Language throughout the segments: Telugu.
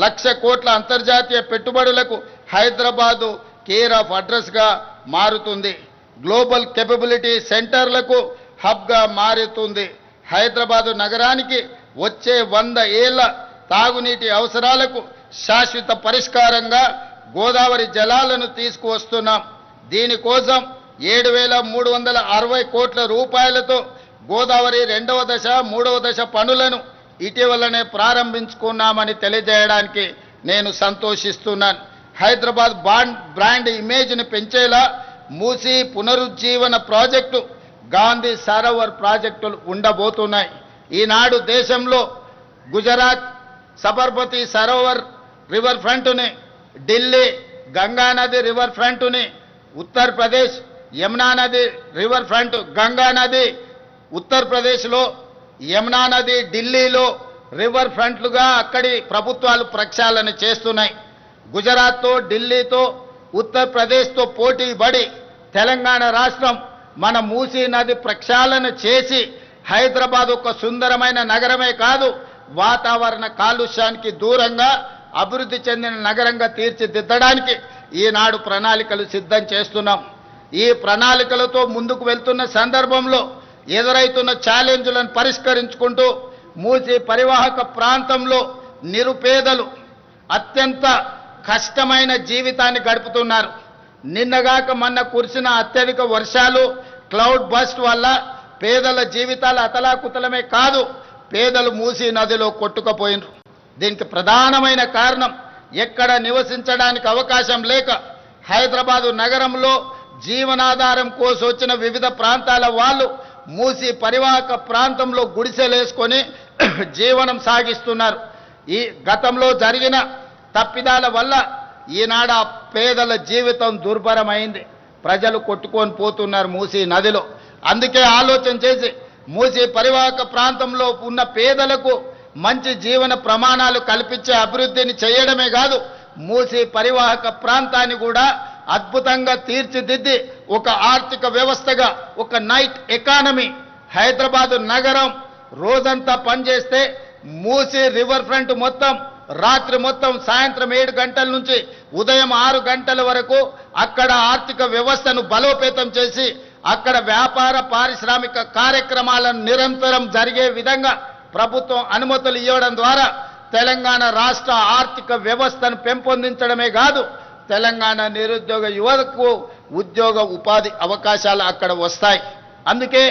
1,00,000 కోట్ల అంతర్జాతీయ పెట్టుబడులకు హైదరాబాదు కేర్ ఆఫ్ అడ్రస్గా మారుతుంది. గ్లోబల్ కేపబిలిటీ సెంటర్లకు హబ్గా మారుతుంది. హైదరాబాదు నగరానికి వచ్చే 100 ఏళ్ల తాగునీటి అవసరాలకు శాశ్వత పరిష్కారంగా గోదావరి జలాలను తీసుకువస్తున్నాం. దీనికోసం 7,360 కోట్ల రూపాయలతో గోదావరి 2వ దశ 3వ దశ పనులను ఇటీవలనే ప్రారంభించుకున్నామని తెలియజేయడానికి నేను సంతోషిస్తున్నాను. హైదరాబాద్ బ్రాండ్ ఇమేజ్ని పెంచేలా మూసీ పునరుజ్జీవన ప్రాజెక్టు, గాంధీ సరోవర్ ప్రాజెక్టులు ఉండబోతున్నాయి. ఈనాడు దేశంలో గుజరాత్ సబర్మతి సరోవర్ రివర్ ఫ్రంట్ని, ఢిల్లీ గంగానది రివర్ ఫ్రంట్ని, ఉత్తరప్రదేశ్ యమునా నది రివర్ ఫ్రంట్, గంగా నది ఉత్తరప్రదేశ్లో, యమునా నది ఢిల్లీలో రివర్ ఫ్రంట్లుగా అక్కడి ప్రభుత్వాలు ప్రక్షాళన చేస్తున్నాయి. గుజరాత్తో, ఢిల్లీతో, ఉత్తరప్రదేశ్తో పోటీ పడి తెలంగాణ రాష్ట్రం మన మూసీ నది ప్రక్షాళన చేసి హైదరాబాద్ ఒక సుందరమైన నగరమే కాదు, వాతావరణ కాలుష్యానికి దూరంగా అభివృద్ధి చెందిన నగరంగా తీర్చిదిద్దడానికి ఈనాడు ప్రణాళికలు సిద్ధం చేస్తున్నాం. ఈ ప్రణాళికలతో ముందుకు వెళ్తున్న సందర్భంలో ఎదురైతున్న ఛాలెంజ్లను పరిష్కరించుకుంటూ మూసీ పరివాహక ప్రాంతంలో నిరుపేదలు అత్యంత కష్టమైన జీవితాన్ని గడుపుతున్నారు. నిన్నగాక మొన్న కురిసిన అత్యధిక వర్షాలు, క్లౌడ్ బస్ట్ వల్ల పేదల జీవితాలు అతలాకుతలమే కాదు, పేదలు మూసీ నదిలో కొట్టుకుపోయినారు. దీనికి ప్రధానమైన కారణం ఎక్కడ నివసించడానికి అవకాశం లేక హైదరాబాదు నగరంలో జీవనాధారం కోసం వచ్చిన వివిధ ప్రాంతాల వాళ్ళు మూసీ పరివాహక ప్రాంతంలో గుడిసెలేసుకొని జీవనం సాగిస్తున్నారు. ఈ గతంలో జరిగిన తప్పిదాల వల్ల ఈనాడు ఆ పేదల జీవితం దుర్భరమైంది. ప్రజలు కొట్టుకొని పోతున్నారు మూసీ నదిలో. అందుకే ఆలోచన చేసి మూసీ పరివాహక ప్రాంతంలో ఉన్న పేదలకు మంచి జీవన ప్రమాణాలు కల్పించే అభివృద్ధిని చేయడమే కాదు, మూసీ పరివాహక ప్రాంతాన్ని కూడా అద్భుతంగా తీర్చిదిద్ది ఒక ఆర్థిక వ్యవస్థగా, ఒక నైట్ ఎకానమీ, హైదరాబాదు నగరం రోజంతా పనిచేస్తే మూసీ రివర్ ఫ్రంట్ మొత్తం రాత్రి మొత్తం సాయంత్రం 7 గంటల నుంచి ఉదయం 6 గంటల వరకు అక్కడ ఆర్థిక వ్యవస్థను బలోపేతం చేసి అక్కడ వ్యాపార పారిశ్రామిక కార్యక్రమాలను నిరంతరం జరిగే విధంగా ప్రభుత్వం అనుమతులు ఇవ్వడం ద్వారా తెలంగాణ రాష్ట్ర ఆర్థిక వ్యవస్థను పెంపొందించడమే కాదు, తెలంగాణ నిరుద్యోగ యువతకు ఉద్యోగ ఉపాధి అవకాశాలు అక్కడ వస్తాయి. అందుకే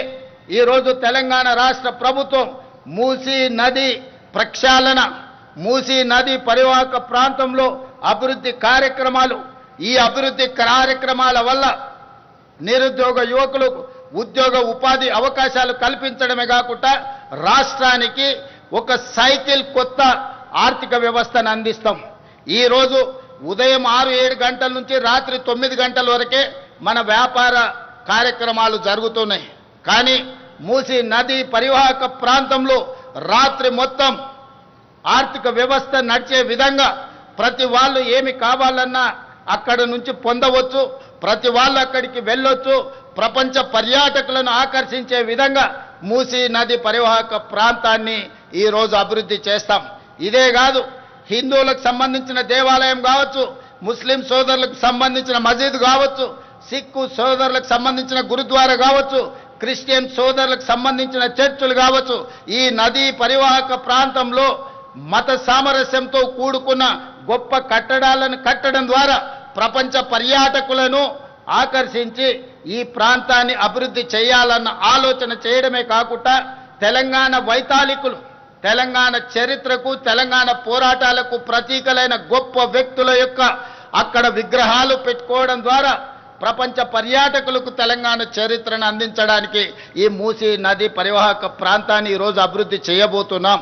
ఈరోజు తెలంగాణ రాష్ట్ర ప్రభుత్వం మూసీ నది ప్రక్షాళన, మూసీ నది పరివాహక ప్రాంతంలో అభివృద్ధి కార్యక్రమాలు, ఈ అభివృద్ధి కార్యక్రమాల వల్ల నిరుద్యోగ యువకులకు ఉద్యోగ ఉపాధి అవకాశాలు కల్పించడమే కాకుండా రాష్ట్రానికి ఒక సైకిల్ కొత్త ఆర్థిక వ్యవస్థను అందిస్తాం. ఈరోజు ఉదయం 6-7 గంటల నుంచి రాత్రి 9 గంటల వరకే మన వ్యాపార కార్యక్రమాలు జరుగుతున్నాయి. కానీ మూసీ నది పరివాహక ప్రాంతంలో రాత్రి మొత్తం ఆర్థిక వ్యవస్థ నడిచే విధంగా ప్రతి వాళ్ళు ఏమి కావాలన్నా అక్కడ నుంచి పొందవచ్చు, ప్రతి వాళ్ళు అక్కడికి వెళ్ళొచ్చు. ప్రపంచ పర్యాటకులను ఆకర్షించే విధంగా మూసీ నది పరివాహక ప్రాంతాన్ని ఈరోజు అభివృద్ధి చేస్తాం. ఇదే కాదు, హిందువులకు సంబంధించిన దేవాలయం కావచ్చు, ముస్లిం సోదరులకు సంబంధించిన మసీదు కావచ్చు, సిక్కు సోదరులకు సంబంధించిన గురుద్వారా కావచ్చు, క్రిస్టియన్ సోదరులకు సంబంధించిన చర్చిలు కావచ్చు, ఈ నదీ పరివాహక ప్రాంతంలో మత సామరస్యంతో కూడుకున్న గొప్ప కట్టడాలను కట్టడం ద్వారా ప్రపంచ పర్యాటకులను ఆకర్షించి ఈ ప్రాంతాన్ని అభివృద్ధి చేయాలన్న ఆలోచన చేయడమే కాకుండా తెలంగాణ వైతాళికులు, తెలంగాణ చరిత్రకు, తెలంగాణ పోరాటాలకు ప్రతీకలైన గొప్ప వ్యక్తుల యొక్క అక్కడ విగ్రహాలు పెట్టుకోవడం ద్వారా ప్రపంచ పర్యాటకులకు తెలంగాణ చరిత్రను అందించడానికి ఈ మూసీ నది పరివాహక ప్రాంతాన్ని ఈరోజు అభివృద్ధి చేయబోతున్నాం.